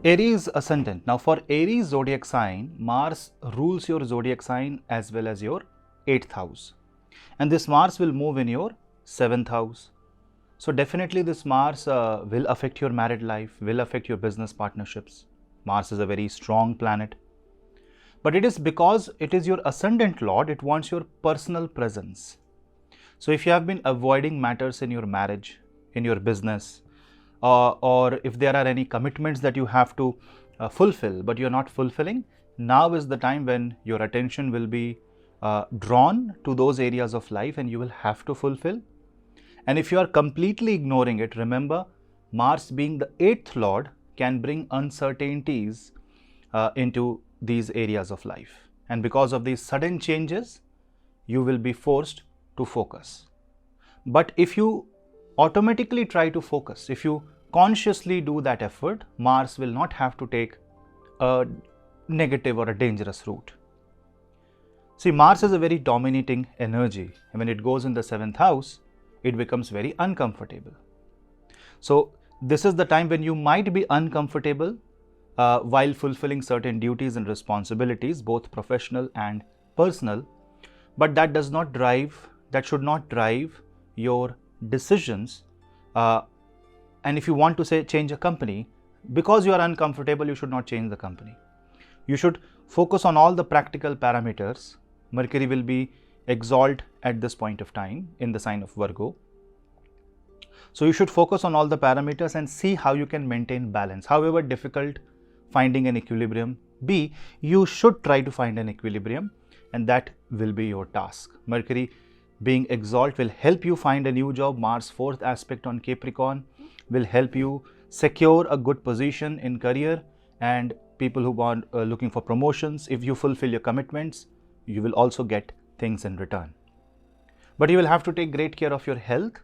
Aries ascendant. Now for Aries zodiac sign, Mars rules your zodiac sign as well as your 8th house. And this Mars will move in your 7th house. So definitely this Mars will affect your married life, will affect your business partnerships. Mars is a very strong planet. But it is because it is your ascendant lord, it wants your personal presence. So if you have been avoiding matters in your marriage, in your business, or if there are any commitments that you have to fulfill, but you're not fulfilling, now is the time when your attention will be drawn to those areas of life and you will have to fulfill. And if you are completely ignoring it, remember, Mars being the 8th lord can bring uncertainties into these areas of life. And because of these sudden changes, you will be forced to focus. But if you automatically try to focus, if you consciously do that effort, Mars will not have to take a negative or a dangerous route. See, Mars is a very dominating energy, and when it goes in the 7th house, it becomes very uncomfortable. So this is the time when you might be uncomfortable while fulfilling certain duties and responsibilities, both professional and personal, but that should not drive your decisions. And if you want to say change a company, because you are uncomfortable, you should not change the company. You should focus on all the practical parameters. Mercury will be exalt at this point of time in the sign of Virgo. So you should focus on all the parameters and see how you can maintain balance. However difficult finding an equilibrium be, you should try to find an equilibrium, and that will be your task. Mercury being exalt will help you find a new job. Mars 4th aspect on Capricorn will help you secure a good position in career, and people who want looking for promotions, if you fulfill your commitments, you will also get things in return. But you will have to take great care of your health,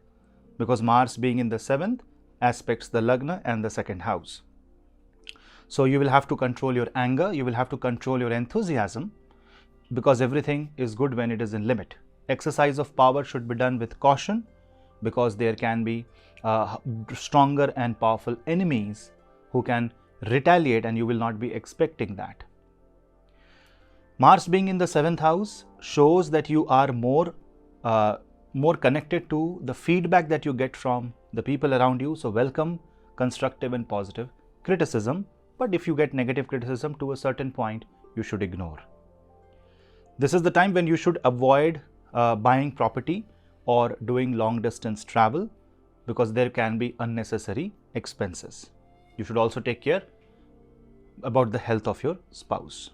because Mars being in the 7th aspects the Lagna and the 2nd house. So you will have to control your anger, you will have to control your enthusiasm, because everything is good when it is in limit. Exercise of power should be done with caution, because there can be stronger and powerful enemies who can retaliate, and you will not be expecting that. Mars being in the 7th house shows that you are more connected to the feedback that you get from the people around you. So welcome constructive and positive criticism, but if you get negative criticism to a certain point, you should ignore. This is the time when you should avoid buying property or doing long distance travel, because there can be unnecessary expenses. You should also take care about the health of your spouse.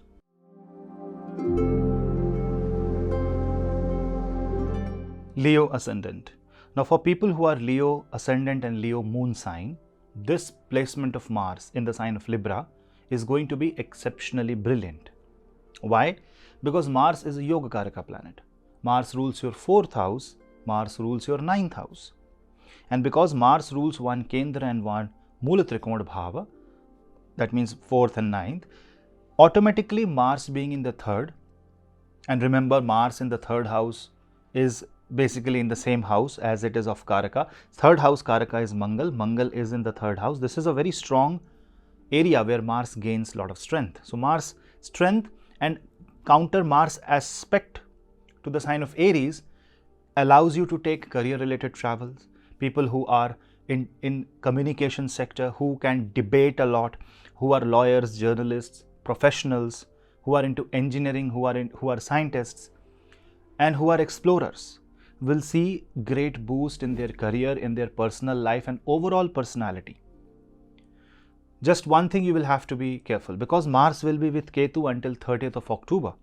Leo ascendant. Now for people who are Leo ascendant and Leo moon sign, this placement of Mars in the sign of Libra is going to be exceptionally brilliant. Why? Because Mars is a Yoga Karaka planet. Mars rules your 4th house, Mars rules your 9th house. And because Mars rules one Kendra and one Mula Trikona Bhava, that means 4th and 9th, automatically Mars being in the 3rd, and remember Mars in the 3rd house is basically in the same house as it is of Karaka. 3rd house Karaka is Mangal. Mangal is in the 3rd house. This is a very strong area where Mars gains a lot of strength. So Mars strength and counter Mars aspect to the sign of Aries allows you to take career related travels. People who are in communication sector, who can debate a lot, who are lawyers, journalists, professionals, who are into engineering, who are scientists, and who are explorers, will see great boost in their career, in their personal life and overall personality. Just one thing you will have to be careful, because Mars will be with Ketu until 30th of October.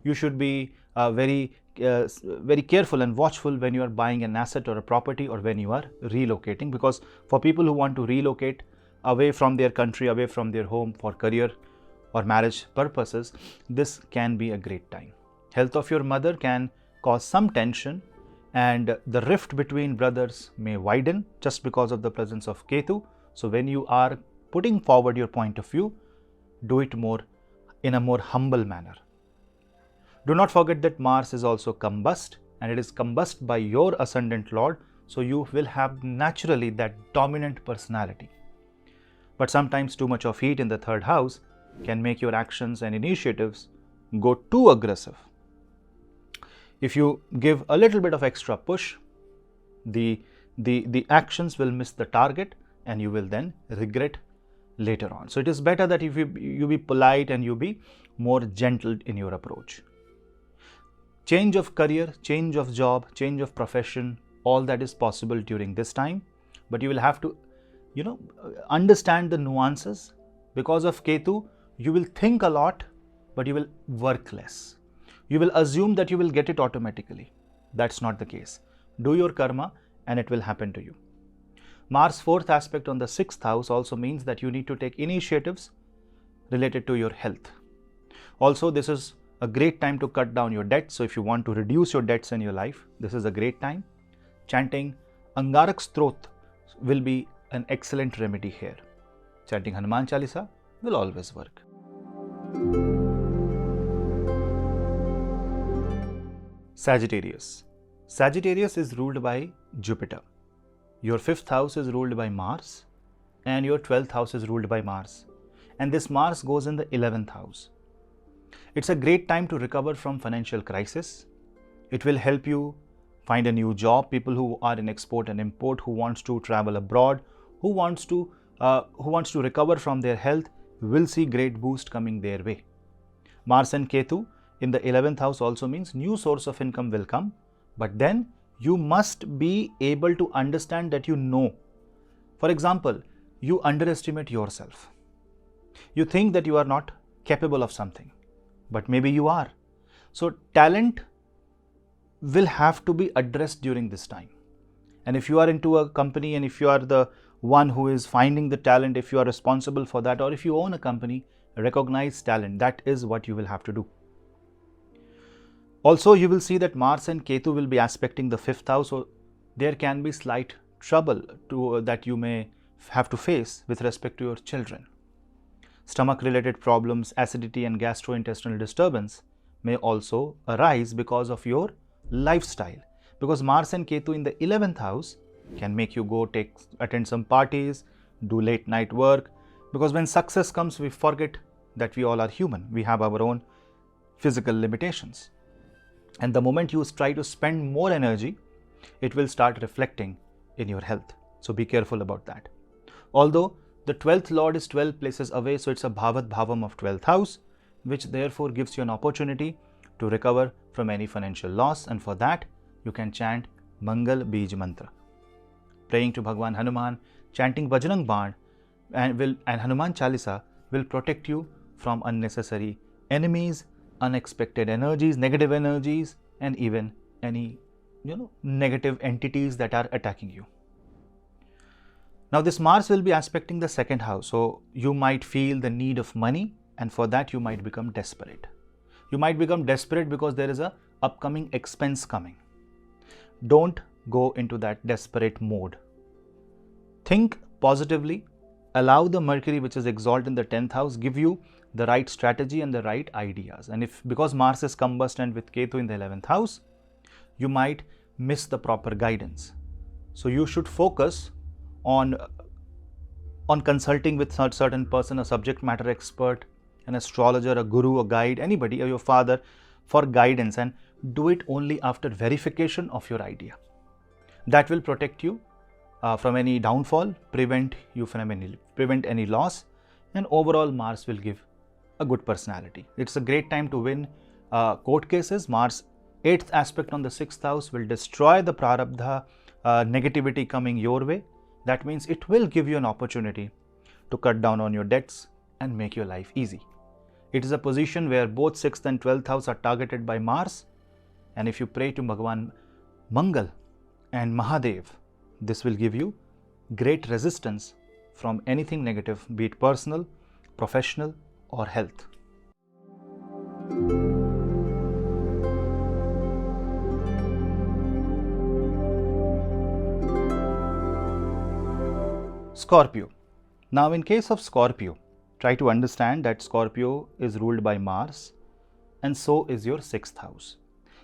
You should be very careful and watchful when you are buying an asset or a property, or when you are relocating, because for people who want to relocate away from their country, away from their home for career or marriage purposes, this can be a great time. Health of your mother can cause some tension, and the rift between brothers may widen just because of the presence of Ketu. So when you are putting forward your point of view, do it in a more humble manner. Do not forget that Mars is also combust, and it is combust by your ascendant lord, so you will have naturally that dominant personality. But sometimes too much of heat in the third house can make your actions and initiatives go too aggressive. If you give a little bit of extra push, the actions will miss the target and you will then regret later on. So it is better that if you be polite and you be more gentle in your approach. Change of career, change of job, change of profession, all that is possible during this time, but you will have to understand the nuances. Because of Ketu, you will think a lot, but you will work less. You will assume that you will get it automatically. That's not the case. Do your karma and it will happen to you. Mars' fourth aspect on the sixth house also means that you need to take initiatives related to your health. Also, this is a great time to cut down your debts. So if you want to reduce your debts in your life, this is a great time. Chanting Angarak Strot will be an excellent remedy here. Chanting Hanuman Chalisa will always work. Sagittarius. Sagittarius is ruled by Jupiter. Your fifth house is ruled by Mars and your 12th house is ruled by Mars. And this Mars goes in the 11th house. It's a great time to recover from financial crisis. It will help you find a new job. People who are in export and import, who wants to travel abroad, who wants to recover from their health, will see great boost coming their way. Mars and Ketu in the 11th house also means new source of income will come, but then you must be able to understand that you know. For example, you underestimate yourself. You think that you are not capable of something, but maybe you are. So talent will have to be addressed during this time. And if you are into a company and if you are the one who is finding the talent, if you are responsible for that, or if you own a company, recognize talent. That is what you will have to do. Also, you will see that Mars and Ketu will be aspecting the fifth house, so there can be slight trouble that you may have to face with respect to your children. Stomach related problems, acidity and gastrointestinal disturbance may also arise because of your lifestyle. Because Mars and Ketu in the 11th house can make you go attend some parties, do late night work. Because when success comes, we forget that we all are human. We have our own physical limitations. And the moment you try to spend more energy, it will start reflecting in your health. So be careful about that. Although the 12th Lord is 12 places away, so it's a Bhavat Bhavam of 12th house, which therefore gives you an opportunity to recover from any financial loss. And for that, you can chant Mangal Bij Mantra. Praying to Bhagwan Hanuman, chanting Bajrang Baan and Hanuman Chalisa will protect you from unnecessary enemies, unexpected energies, negative energies, and even any negative entities that are attacking you. Now this Mars will be aspecting the second house, so you might feel the need of money, and for that you might become desperate. You might become desperate because there is a upcoming expense coming. Don't go into that desperate mode. Think positively. Allow the Mercury, which is exalted in the 10th house, give you the right strategy and the right ideas. And because Mars is combustant with Ketu in the 11th house, you might miss the proper guidance. So you should focus on consulting with a certain person, a subject matter expert, an astrologer, a guru, a guide, anybody, or your father, for guidance, and do it only after verification of your idea. That will protect you from any downfall, prevent any loss, and overall Mars will give a good personality. It's a great time to win court cases. Mars 8th aspect on the 6th house will destroy the prarabdha negativity coming your way. That means it will give you an opportunity to cut down on your debts and make your life easy. It is a position where both 6th and 12th house are targeted by Mars, and if you pray to Bhagwan Mangal and Mahadev, this will give you great resistance from anything negative, be it personal, professional, or health. Scorpio. Now in case of Scorpio, try to understand that Scorpio is ruled by Mars, and so is your 6th house.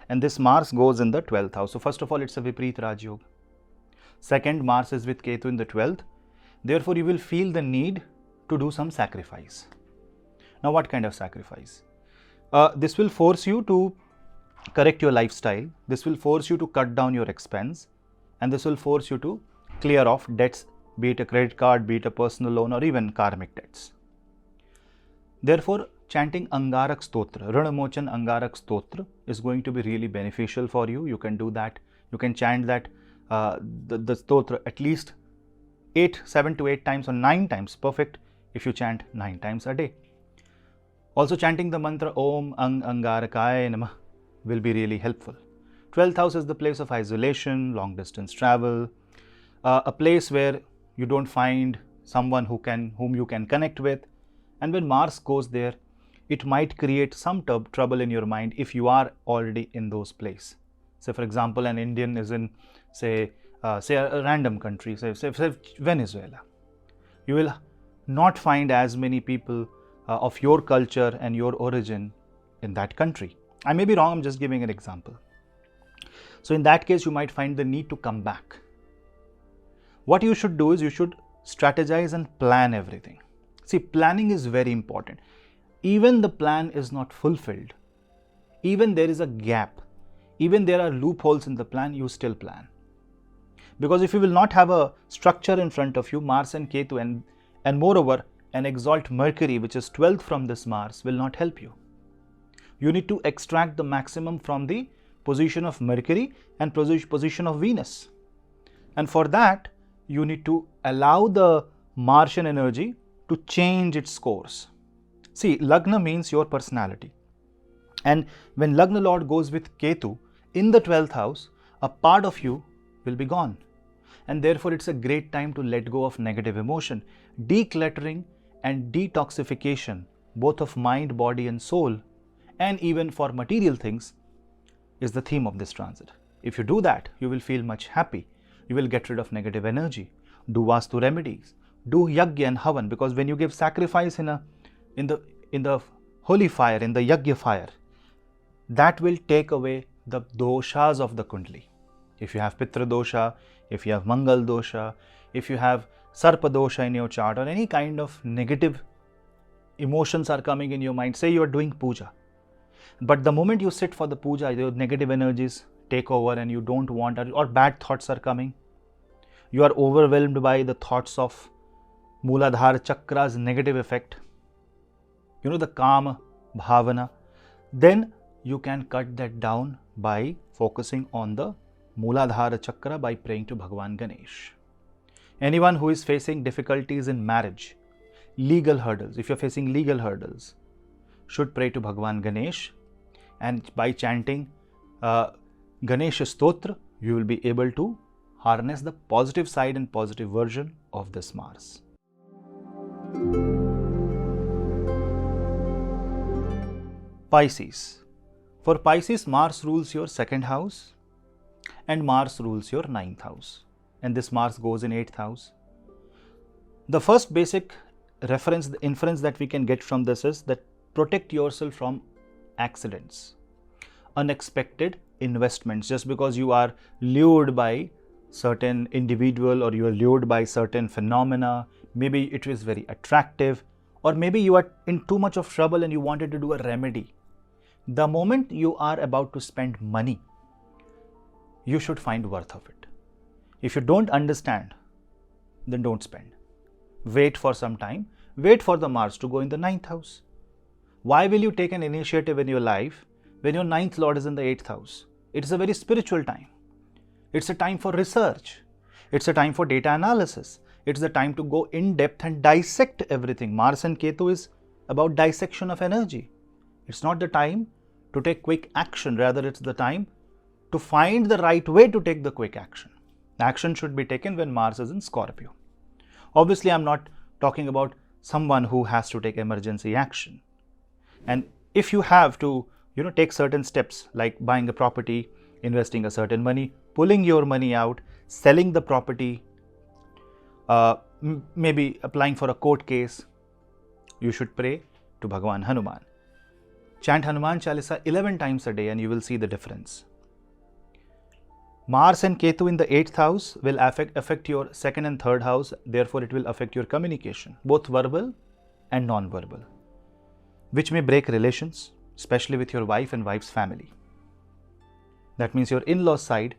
And this Mars goes in the 12th house. So first of all, it's a Vipreet Rajyog. Second, Mars is with Ketu in the 12th. Therefore, you will feel the need to do some sacrifice. Now, what kind of sacrifice? This will force you to correct your lifestyle. This will force you to cut down your expense, and this will force you to clear off debts, be it a credit card, be it a personal loan, or even karmic debts. Therefore, chanting Angarak Stotra, Ranamochan Angarak Stotra is going to be really beneficial for you. You can do that. You can chant that the stotra at least 7 to 8 times or 9 times. Perfect if you chant 9 times a day. Also, chanting the mantra Om Ang Angarakaya Namah will be really helpful. 12th house is the place of isolation, long distance travel, a place where you don't find someone whom you can connect with. And when Mars goes there, it might create some trouble in your mind if you are already in those places. Say, for example, an Indian is in, say a random country, say Venezuela. You will not find as many people of your culture and your origin in that country. I may be wrong, I'm just giving an example. So in that case, you might find the need to come back. What you should do is you should strategize and plan everything. See, planning is very important. Even the plan is not fulfilled, even there is a gap, even there are loopholes in the plan, you still plan. Because if you will not have a structure in front of you, Mars and Ketu and moreover an exalt Mercury, which is 12th from this Mars, will not help you. You need to extract the maximum from the position of Mercury and position of Venus. And for that, you need to allow the Martian energy to change its course. See, Lagna means your personality. And when Lagna Lord goes with Ketu in the 12th house, a part of you will be gone. And therefore, it's a great time to let go of negative emotion. Decluttering and detoxification, both of mind, body and soul, and even for material things, is the theme of this transit. If you do that, you will feel much happy. You will get rid of negative energy. Do Vastu remedies. Do Yagya and Havan, because when you give sacrifice in the holy fire, in the Yagya fire, that will take away the doshas of the Kundli. If you have Pitra dosha, if you have Mangal dosha, if you have Sarpa dosha in your chart, or any kind of negative emotions are coming in your mind, say you are doing puja, but the moment you sit for the puja, your negative energies take over and you don't want, or bad thoughts are coming, you are overwhelmed by the thoughts of Mooladhara Chakra's negative effect, the Kama Bhavana, then you can cut that down by focusing on the Mooladhara Chakra by praying to Bhagwan Ganesh. Anyone who is facing difficulties in marriage, legal hurdles, if you are facing legal hurdles, should pray to Bhagwan Ganesh, and by chanting Ganesha Stotra, you will be able to harness the positive side and positive version of this Mars. Pisces. For Pisces, Mars rules your 2nd house and Mars rules your 9th house. And this Mars goes in 8th house. The first basic reference, the inference that we can get from this is that protect yourself from accidents, unexpected investments. Just because you are lured by certain individual or you are lured by certain phenomena, maybe it is very attractive, or maybe you are in too much of trouble and you wanted to do a remedy. The moment you are about to spend money, you should find worth of it. If you don't understand, then don't spend. Wait for some time. Wait for the Mars to go in the 9th house. Why will you take an initiative in your life when your 9th Lord is in the 8th house? It is a very spiritual time. It's a time for research. It's a time for data analysis. It's the time to go in depth and dissect everything. Mars and Ketu is about dissection of energy. It's not the time to take quick action. Rather, it's the time to find the right way to take the quick action. Action should be taken when Mars is in Scorpio. Obviously, I'm not talking about someone who has to take emergency action. And if you have to, take certain steps like buying a property, investing a certain money, pulling your money out, selling the property, maybe applying for a court case, you should pray to Bhagwan Hanuman. Chant Hanuman Chalisa 11 times a day and you will see the difference. Mars and Ketu in the 8th house will affect your 2nd and 3rd house. Therefore, it will affect your communication, both verbal and non-verbal, which may break relations, especially with your wife and wife's family. That means your in-laws side.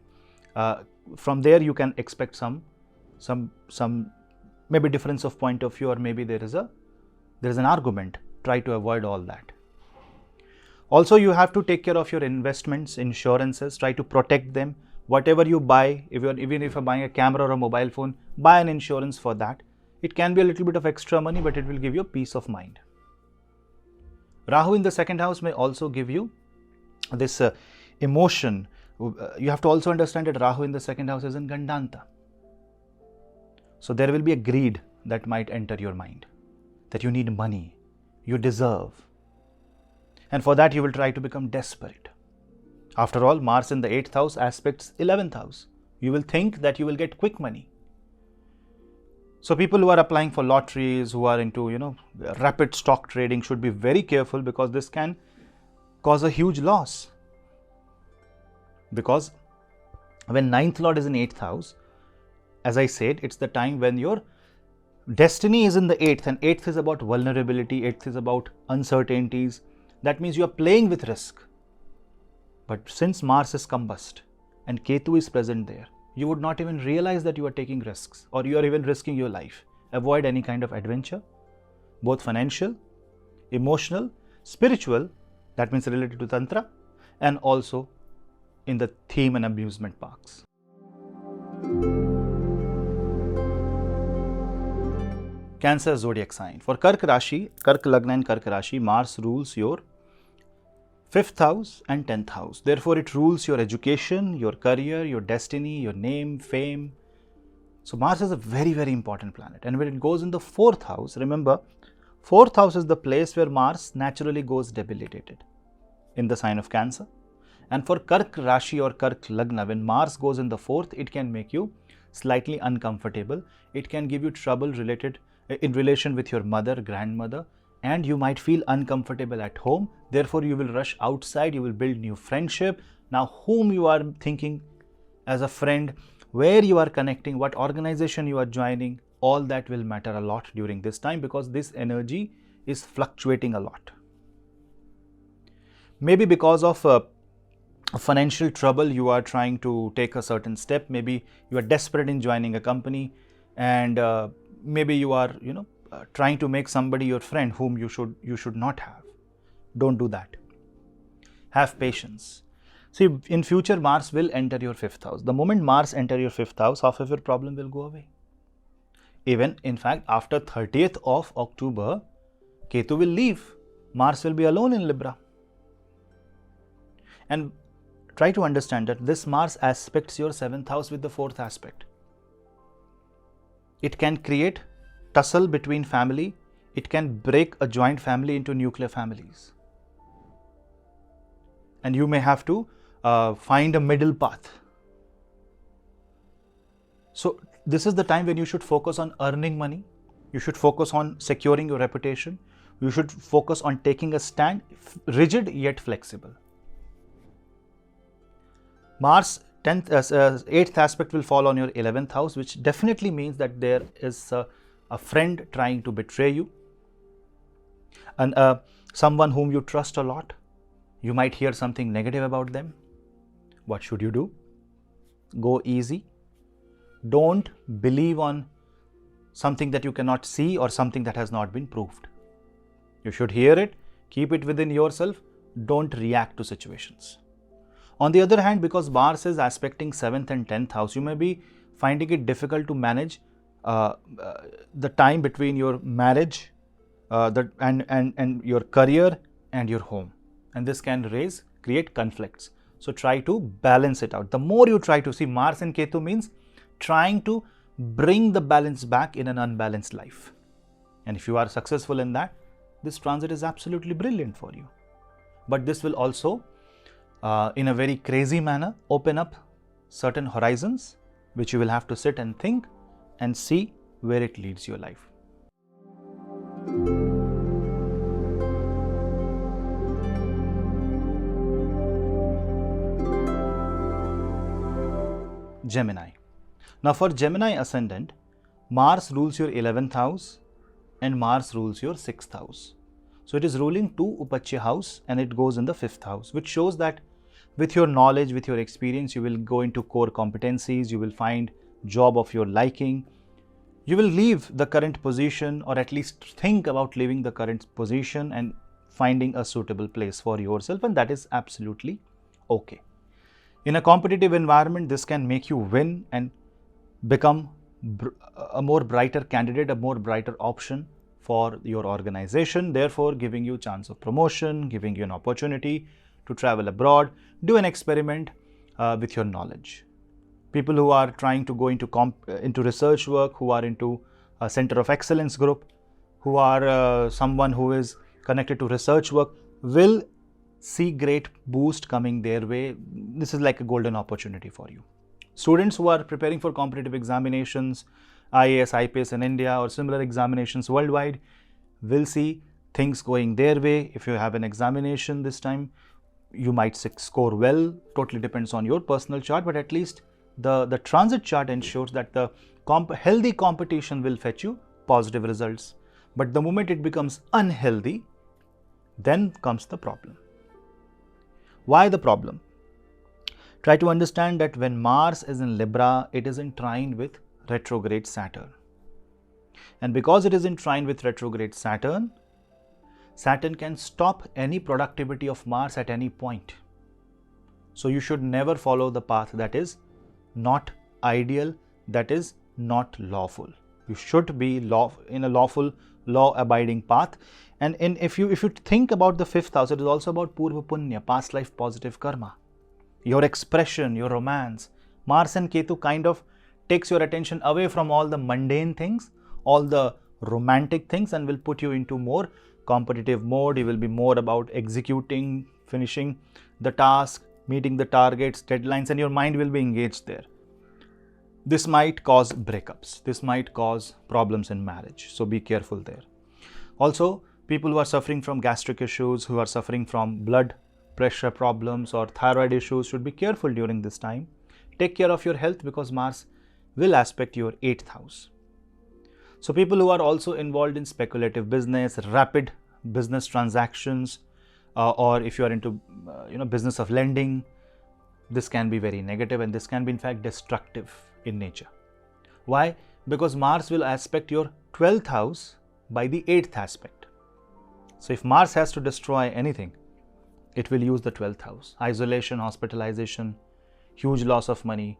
From there, you can expect some maybe difference of point of view, or maybe there is an argument. Try to avoid all that. Also, you have to take care of your investments, insurances. Try to protect them. Whatever you buy, even if you're buying a camera or a mobile phone, buy an insurance for that. It can be a little bit of extra money, but it will give you peace of mind. Rahu in the 2nd house may also give you this emotion. You have to also understand that Rahu in the 2nd house is in Gandanta. So there will be a greed that might enter your mind, that you need money, you deserve. And for that you will try to become desperate. After all, Mars in the 8th house aspects 11th house. You will think that you will get quick money. So people who are applying for lotteries, who are into, rapid stock trading should be very careful, because this can cause a huge loss. Because when 9th lord is in 8th house, as I said, it's the time when your destiny is in the 8th, and 8th is about vulnerability, 8th is about uncertainties. That means you are playing with risk. But since Mars is combust and Ketu is present there, you would not even realize that you are taking risks, or you are even risking your life. Avoid any kind of adventure, both financial, emotional, spiritual, that means related to Tantra, and also in the theme and amusement parks. Cancer zodiac sign. For Kark Rashi, Kark Lagna and Kark Rashi, Mars rules your 5th house and 10th house. Therefore, it rules your education, your career, your destiny, your name, fame. So, Mars is a very, very important planet. And when it goes in the 4th house, remember, 4th house is the place where Mars naturally goes debilitated in the sign of Cancer. And for Kark Rashi or Kark Lagna, when Mars goes in the 4th, it can make you slightly uncomfortable. It can give you trouble in relation with your mother, grandmother, and you might feel uncomfortable at home. Therefore, you will rush outside, you will build new friendship. Now, whom you are thinking as a friend, where you are connecting, what organization you are joining, all that will matter a lot during this time, because this energy is fluctuating a lot. Maybe because of financial trouble, you are trying to take a certain step. Maybe you are desperate in joining a company, and maybe you are, trying to make somebody your friend whom you should not have. Don't do that. Have patience. See, in future, Mars will enter your 5th house. The moment Mars enter your 5th house, half of your problem will go away. Even, in fact, after 30th of October, Ketu will leave. Mars will be alone in Libra. And try to understand that this Mars aspects your 7th house with the 4th aspect. It can create tussle between family. It can break a joint family into nuclear families. And you may have to find a middle path. So, this is the time when you should focus on earning money. You should focus on securing your reputation. You should focus on taking a stand, rigid yet flexible. Mars 8th aspect will fall on your 11th house, which definitely means that there is a friend trying to betray you, and someone whom you trust a lot. You might hear something negative about them. What should you do? Go easy. Don't believe on something that you cannot see or something that has not been proved. You should hear it, keep it within yourself. Don't react to situations. On the other hand, because Mars is aspecting 7th and 10th house, you may be finding it difficult to manage the time between your marriage and your career and your home. And this can create conflicts. So try to balance it out. The more you try to see, Mars and Ketu means trying to bring the balance back in an unbalanced life. And if you are successful in that, this transit is absolutely brilliant for you. But this will also, in a very crazy manner, open up certain horizons, which you will have to sit and think and see where it leads your life. Gemini. Now for Gemini ascendant, Mars rules your 11th house and Mars rules your 6th house. So it is ruling 2 Upachya house and it goes in the 5th house, which shows that with your knowledge, with your experience, you will go into core competencies, you will find job of your liking, you will leave the current position or at least think about leaving the current position and finding a suitable place for yourself, and that is absolutely okay. In a competitive environment, this can make you win and become a more brighter candidate, a more brighter option for your organization, therefore giving you chance of promotion, giving you an opportunity to travel abroad, do an experiment with your knowledge. People who are trying to go into research work, who are into a center of excellence group, who are someone who is connected to research work will see great boost coming their way. This is like a golden opportunity for you. Students who are preparing for competitive examinations, IAS, IPS in India or similar examinations worldwide will see things going their way. If you have an examination this time, you might score well, totally depends on your personal chart, but at least the transit chart ensures that the healthy competition will fetch you positive results. But the moment it becomes unhealthy, then comes the problem. Why the problem? Try to understand that when Mars is in Libra, it is entwined with retrograde Saturn. And because it is entwined with retrograde Saturn, Saturn can stop any productivity of Mars at any point. So you should never follow the path that is not ideal, that is not lawful. You should be in a lawful, law-abiding path. And if you think about the 5th house, it is also about Purva Punya, past life positive karma. Your expression, your romance. Mars and Ketu kind of takes your attention away from all the mundane things, all the romantic things, and will put you into more competitive mode. You will be more about executing, finishing the task, meeting the targets, deadlines, and your mind will be engaged there. This might cause breakups. This might cause problems in marriage. So be careful there. Also, people who are suffering from gastric issues, who are suffering from blood pressure problems or thyroid issues should be careful during this time. Take care of your health because Mars will aspect your 8th house. So people who are also involved in speculative business, rapid business transactions, or if you are into business of lending, this can be very negative and this can be in fact destructive in nature. Why? Because Mars will aspect your 12th house by the 8th aspect. So if Mars has to destroy anything, it will use the 12th house. Isolation, hospitalization, huge loss of money.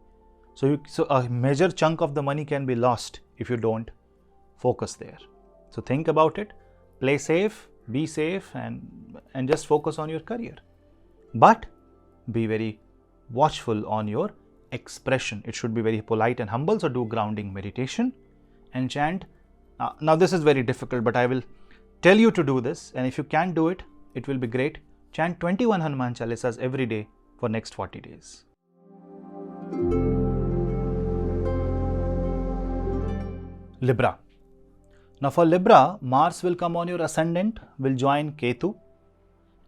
So a major chunk of the money can be lost if you don't focus there. So think about it, play safe, be safe, and just focus on your career. But be very watchful on your expression. It should be very polite and humble. So do grounding meditation and chant. Now this is very difficult, but I will tell you to do this, and if you can do it, it will be great. Chant 21 Hanuman Chalisas every day for next 40 days. Libra. Now for Libra, Mars will come on your ascendant, will join Ketu,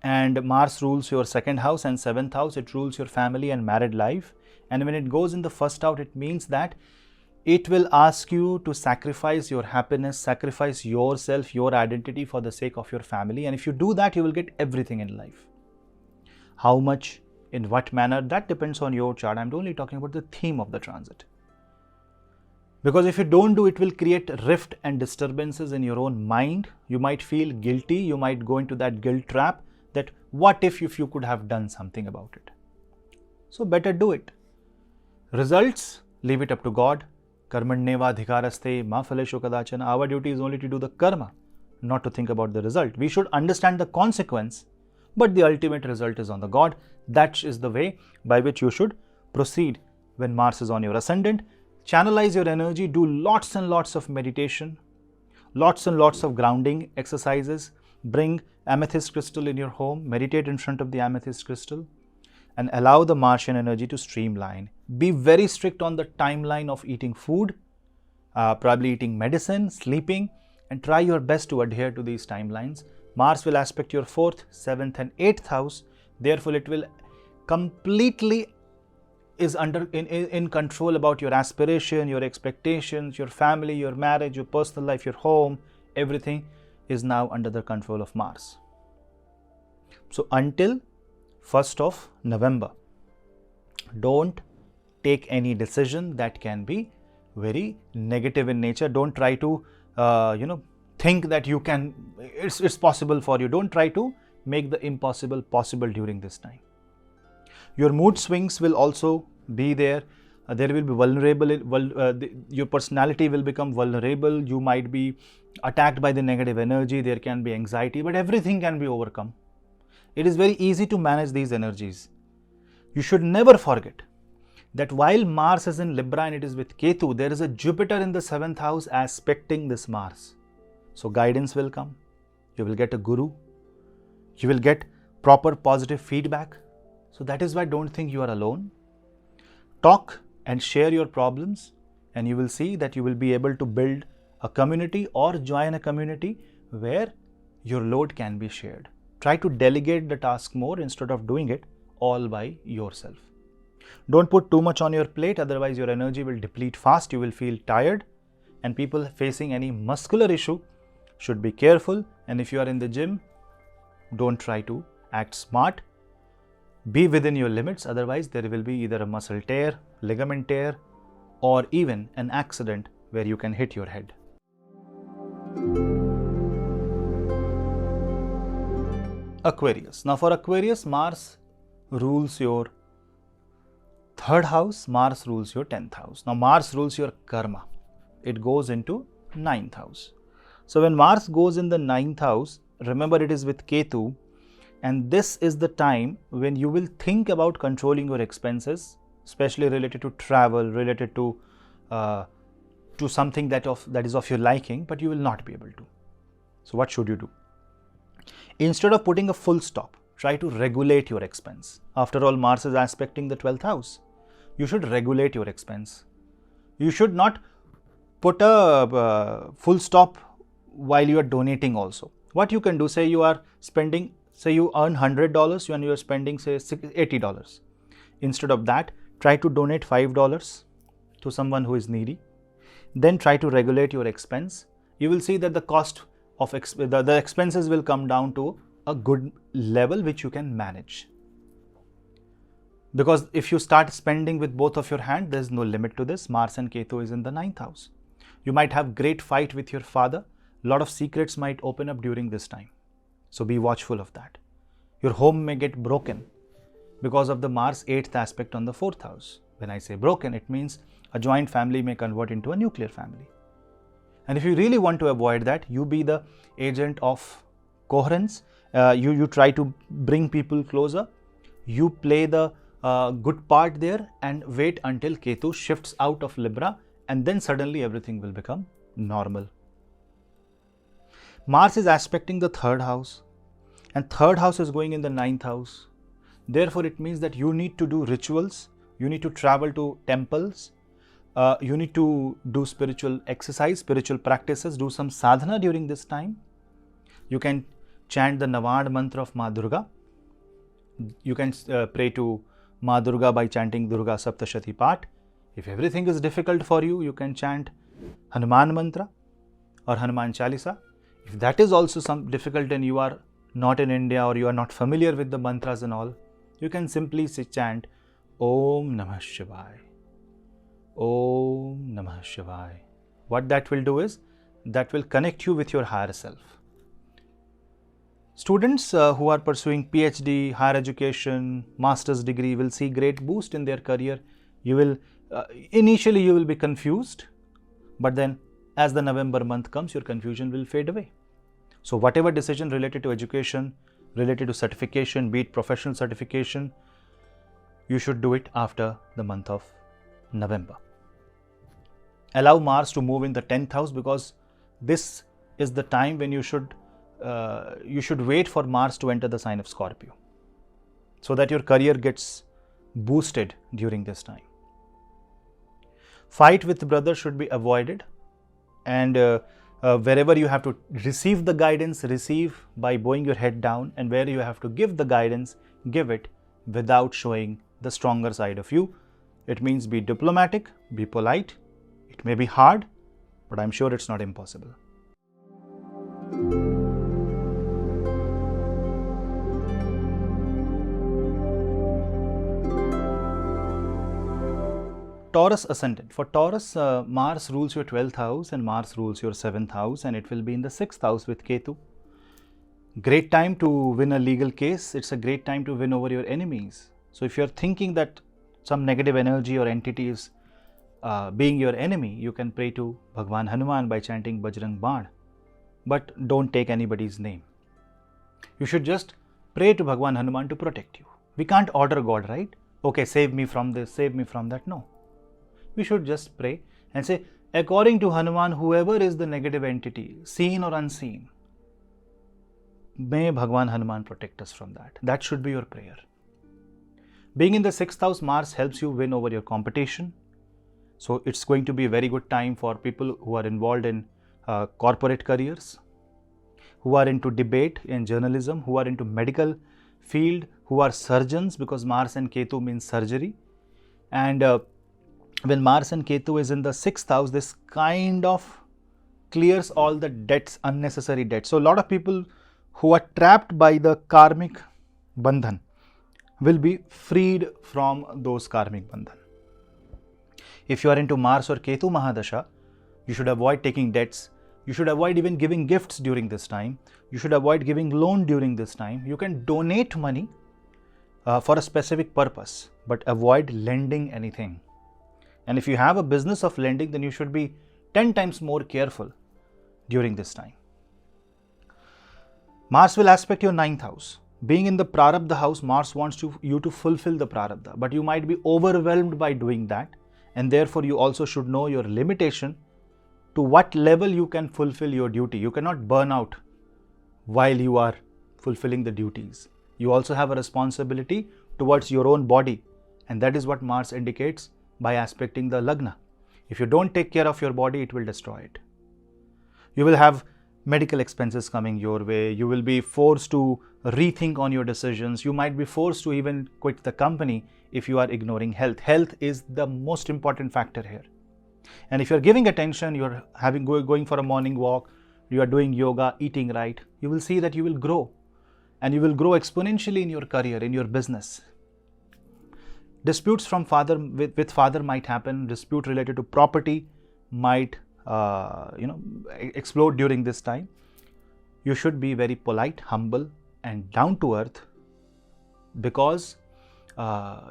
and Mars rules your 2nd house and 7th house. It rules your family and married life. And when it goes in the 1st house, it means that it will ask you to sacrifice your happiness, sacrifice yourself, your identity for the sake of your family. And if you do that, you will get everything in life. How much, in what manner, that depends on your chart. I'm only talking about the theme of the transit. Because if you don't do, it will create rift and disturbances in your own mind. You might feel guilty. You might go into that guilt trap that what if you could have done something about it. So better do it. Results, leave it up to God. Karmanyeva dhikaraste ma phaleshu kadachana. Our duty is only to do the karma, not to think about the result. We should understand the consequence, but the ultimate result is on the God. That is the way by which you should proceed when Mars is on your ascendant. Channelize your energy, do lots and lots of meditation, lots and lots of grounding exercises. Bring amethyst crystal in your home, meditate in front of the amethyst crystal, and allow the Martian energy to streamline. Be very strict on the timeline of eating food, probably eating medicine, sleeping, and try your best to adhere to these timelines. Mars will aspect your 4th, 7th, and 8th house. Therefore, it will completely is in control about your aspiration, your expectations, your family, your marriage, your personal life, your home, everything is now under the control of Mars. So until 1st of November, don't take any decision that can be very negative in nature. Don't try to think that you can, it's possible for you. Don't try to make the impossible possible during this time. Your mood swings will also be there. There will be vulnerable, your personality will become vulnerable. You might be attacked by the negative energy. There can be anxiety, but everything can be overcome. It is very easy to manage these energies. You should never forget that while Mars is in Libra and it is with Ketu, there is a Jupiter in the 7th house aspecting this Mars. So guidance will come. You will get a guru. You will get proper positive feedback. So that is why don't think you are alone. Talk and share your problems, and you will see that you will be able to build a community or join a community where your load can be shared. Try to delegate the task more instead of doing it all by yourself. Don't put too much on your plate, otherwise your energy will deplete fast. You will feel tired, and people facing any muscular issue should be careful. And if you are in the gym, don't try to act smart. Be within your limits, otherwise there will be either a muscle tear, ligament tear, or even an accident where you can hit your head. Aquarius. Now for Aquarius, Mars rules your 3rd house, Mars rules your 10th house. Now Mars rules your karma. It goes into 9th house. So when Mars goes in the 9th house, remember it is with Ketu, and this is the time when you will think about controlling your expenses, especially related to travel, related to something that is of your liking, but you will not be able to. So what should you do? Instead of putting a full stop, try to regulate your expense. After all, Mars is aspecting the 12th house. You should regulate your expense. You should not put a full stop while you are donating also. What you can do, say you are spending, say you earn $100 and you are spending say $80. Instead of that, try to donate $5 to someone who is needy. Then try to regulate your expense. You will see that the cost of the expenses will come down to a good level which you can manage. Because if you start spending with both of your hands, there is no limit to this. Mars and Ketu is in the 9th house. You might have great fight with your father. A lot of secrets might open up during this time. So be watchful of that. Your home may get broken because of the Mars 8th aspect on the 4th house. When I say broken, it means a joint family may convert into a nuclear family. And if you really want to avoid that, you be the agent of coherence. You try to bring people closer. You play the good part there and wait until Ketu shifts out of Libra, and then suddenly everything will become normal. Mars is aspecting the 3rd house, and 3rd house is going in the 9th house. Therefore, it means that you need to do rituals, you need to travel to temples, you need to do spiritual exercise, spiritual practices, do some sadhana during this time. You can chant the Navad mantra of Ma Durga. You can pray to Ma Durga by chanting Durga Saptashati Path. If everything is difficult for you, you can chant Hanuman mantra or Hanuman Chalisa. If that is also some difficult and you are not in India or you are not familiar with the mantras and all, you can simply chant Om Namah Shivaya. Om Namah Shivaya. What that will do is, that will connect you with your higher self. Students who are pursuing PhD, higher education, master's degree will see great boost in their career. You will, initially you will be confused, but then as the November month comes, your confusion will fade away. So whatever decision related to education, related to certification, be it professional certification, you should do it after the month of November. Allow Mars to move in the 10th house, because this is the time when you should wait for Mars to enter the sign of Scorpio, so that your career gets boosted during this time. Fight with brothers should be avoided, and wherever you have to receive the guidance, receive by bowing your head down, and where you have to give the guidance, give it without showing the stronger side of you. It means be diplomatic, be polite. It may be hard, but I'm sure it's not impossible. Taurus ascendant. For Taurus, Mars rules your 12th house and Mars rules your 7th house, and it will be in the 6th house with Ketu. Great time to win a legal case. It's a great time to win over your enemies. So if you're thinking that some negative energy or entity is being your enemy, you can pray to Bhagwan Hanuman by chanting Bajrang Baan. But don't take anybody's name. You should just pray to Bhagwan Hanuman to protect you. We can't order God, right? Okay, save me from this, save me from that. No. We should just pray and say, according to Hanuman, whoever is the negative entity, seen or unseen, may Bhagwan Hanuman protect us from that. That should be your prayer. Being in the 6th house, Mars helps you win over your competition. So it's going to be a very good time for people who are involved in corporate careers, who are into debate and journalism, who are into medical field, who are surgeons, because Mars and Ketu means surgery. And when Mars and Ketu is in the 6th house, this kind of clears all the debts, unnecessary debts. So a lot of people who are trapped by the karmic bandhan will be freed from those karmic bandhan. If you are into Mars or Ketu Mahadasha, you should avoid taking debts. You should avoid even giving gifts during this time. You should avoid giving loan during this time. You can donate money for a specific purpose, but avoid lending anything. And if you have a business of lending, then you should be 10 times more careful during this time. Mars will aspect your 9th house. Being in the Prarabdha house, Mars wants you to fulfill the Prarabdha, but you might be overwhelmed by doing that, and therefore you also should know your limitation, to what level you can fulfill your duty. You cannot burn out while you are fulfilling the duties. You also have a responsibility towards your own body, and that is what Mars indicates by aspecting the Lagna. If you don't take care of your body, it will destroy it. You will have medical expenses coming your way. You will be forced to rethink on your decisions. You might be forced to even quit the company if you are ignoring health. Health is the most important factor here. And if you're giving attention, you're going for a morning walk, you are doing yoga, eating right, you will see that you will grow. And you will grow exponentially in your career, in your business. Disputes from with father might happen. Dispute related to property might explode during this time. You should be very polite, humble, and down to earth, because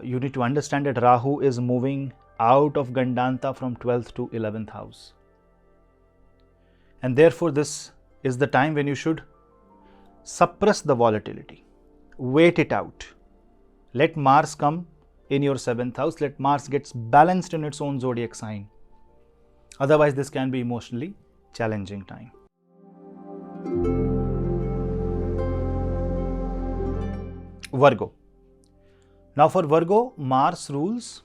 you need to understand that Rahu is moving out of Gandanta from 12th to 11th house. And therefore, this is the time when you should suppress the volatility. Wait it out. Let Mars come in your 7th house. Let Mars gets balanced in its own zodiac sign. Otherwise, this can be emotionally challenging time. Virgo. Now for Virgo, Mars rules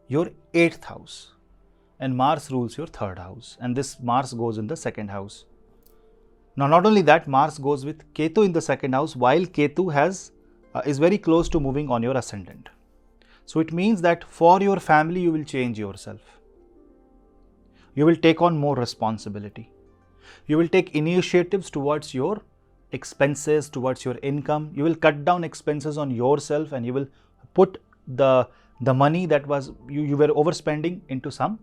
your 8th house and Mars rules your 3rd house, and this Mars goes in the 2nd house. Now not only that, Mars goes with Ketu in the 2nd house, while Ketu is very close to moving on your ascendant. So it means that for your family, you will change yourself. You will take on more responsibility. You will take initiatives towards your expenses, towards your income. You will cut down expenses on yourself, and you will put the money that was you were overspending into some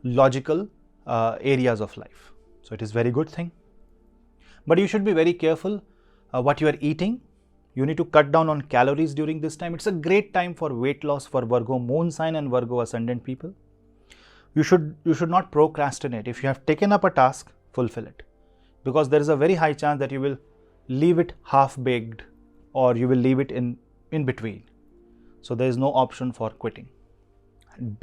logical areas of life. So it is very good thing. But you should be very careful what you are eating. You need to cut down on calories during this time. It's a great time for weight loss for Virgo moon sign and Virgo ascendant people. You should not procrastinate. If you have taken up a task, fulfill it, because there is a very high chance that you will leave it half baked, or you will leave it in between. So there is no option for quitting.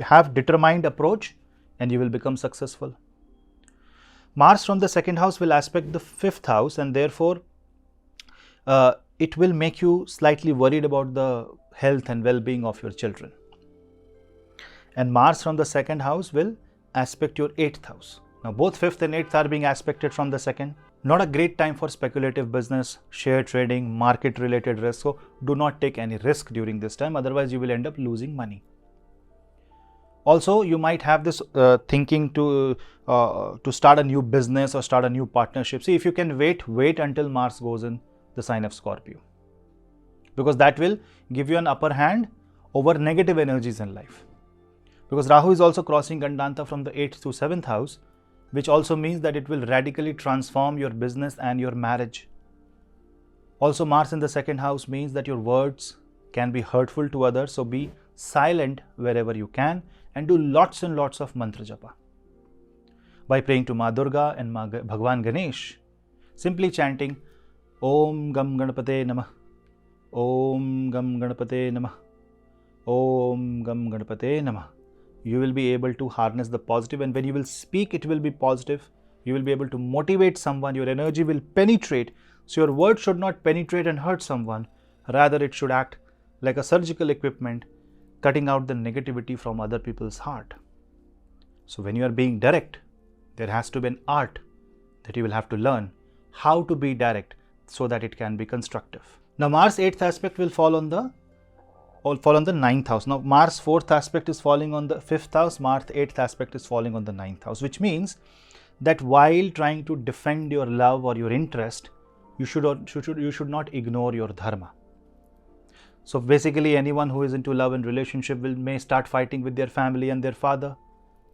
Have determined approach and you will become successful. Mars from the 2nd house will aspect the 5th house, and therefore it will make you slightly worried about the health and well-being of your children. And Mars from the 2nd house will aspect your 8th house. Now both 5th and 8th are being aspected from the 2nd. Not a great time for speculative business, share trading, market related risk. So do not take any risk during this time, otherwise you will end up losing money. Also, you might have this thinking to start a new business or start a new partnership. See, if you can wait until Mars goes in the sign of Scorpio, because that will give you an upper hand over negative energies in life. Because Rahu is also crossing Gandanta from the 8th to 7th house, which also means that it will radically transform your business and your marriage. Also, Mars in the 2nd house means that your words can be hurtful to others, so be silent wherever you can and do lots and lots of mantra japa. By praying to Ma Durga and Bhagwan Ganesh, simply chanting Om Gam Ganapate Namah, Om Gam Ganapate Namah, Om Gam Ganapate Namah. You will be able to harness the positive, and when you will speak, it will be positive. You will be able to motivate someone, your energy will penetrate. So your word should not penetrate and hurt someone, rather it should act like a surgical equipment, cutting out the negativity from other people's heart. So when you are being direct, there has to be an art that you will have to learn how to be direct so that it can be constructive. Now Mars 8th aspect will fall on the 9th house. Now Mars 4th aspect is falling on the 5th house, Mars 8th aspect is falling on the 9th house, which means that while trying to defend your love or your interest, you should not ignore your dharma. So basically, anyone who is into love and relationship may start fighting with their family and their father,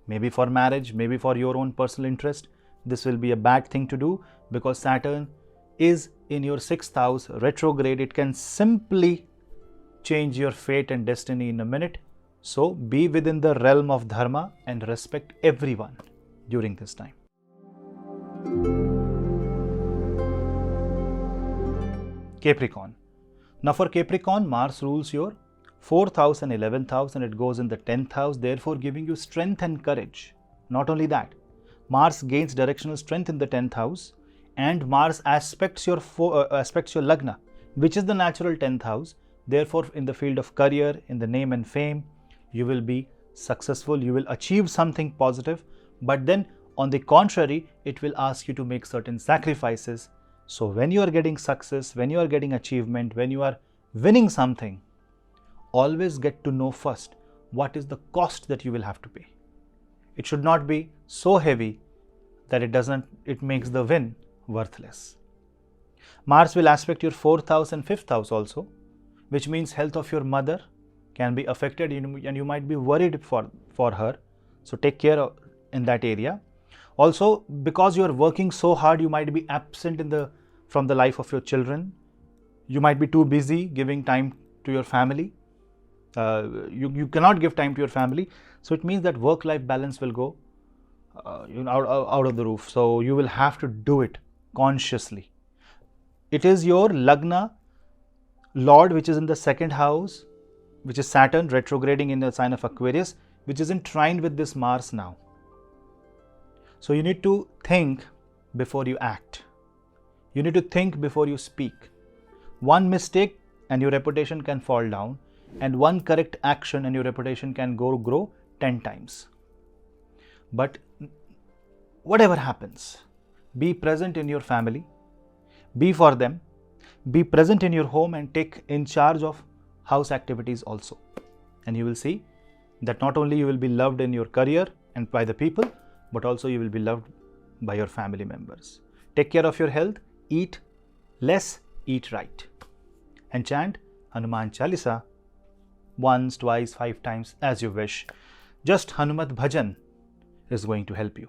maybe for marriage, maybe for your own personal interest. This will be a bad thing to do, because Saturn is in your 6th house retrograde. It can simply change your fate and destiny in a minute. So be within the realm of dharma and respect everyone during this time. Capricorn. Now for Capricorn, Mars rules your 4th house and 11th house, and it goes in the 10th house, therefore giving you strength and courage. Not only that, Mars gains directional strength in the 10th house, and Mars aspects your Lagna, which is the natural 10th house. Therefore, in the field of career, in the name and fame, you will be successful, you will achieve something positive. But then on the contrary, it will ask you to make certain sacrifices. So when you are getting success, when you are getting achievement, when you are winning something, always get to know first what is the cost that you will have to pay. It should not be so heavy that it makes the win worthless. Mars will aspect your 4th house and 5th house also, which means health of your mother can be affected, and you might be worried for her. So take care in that area. Also, because you are working so hard, you might be absent from the life of your children. You might be too busy giving time to your family. You cannot give time to your family. So it means that work-life balance will go out of the roof. So you will have to do it consciously. It is your Lagna Lord, which is in the 2nd house, which is Saturn retrograding in the sign of Aquarius, which is entwined with this Mars now. So you need to think before you act. You need to think before you speak. One mistake and your reputation can fall down, and one correct action and your reputation can grow 10 times. But whatever happens, be present in your family, be for them, be present in your home, and take in charge of house activities also. And you will see that not only you will be loved in your career and by the people, but also you will be loved by your family members. Take care of your health, eat less, eat right, and chant Hanuman Chalisa once, twice, 5 times as you wish. Just Hanumat Bhajan is going to help you.